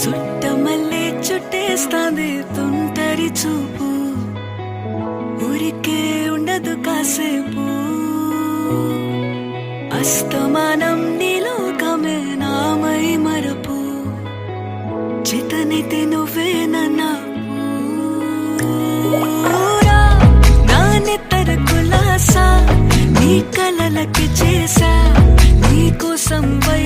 చుట్టమల్లే చుట్టేస్తాంది తుంటరి చూపు, ఊరికే ఉండదు కాసేపు. అస్తమానం నీలోకమే నామై మరపు, చితనితి నువ్వే నన్నా నానెత్తర కులాసా నీ కలలకి చేసా, నీ కోసం వై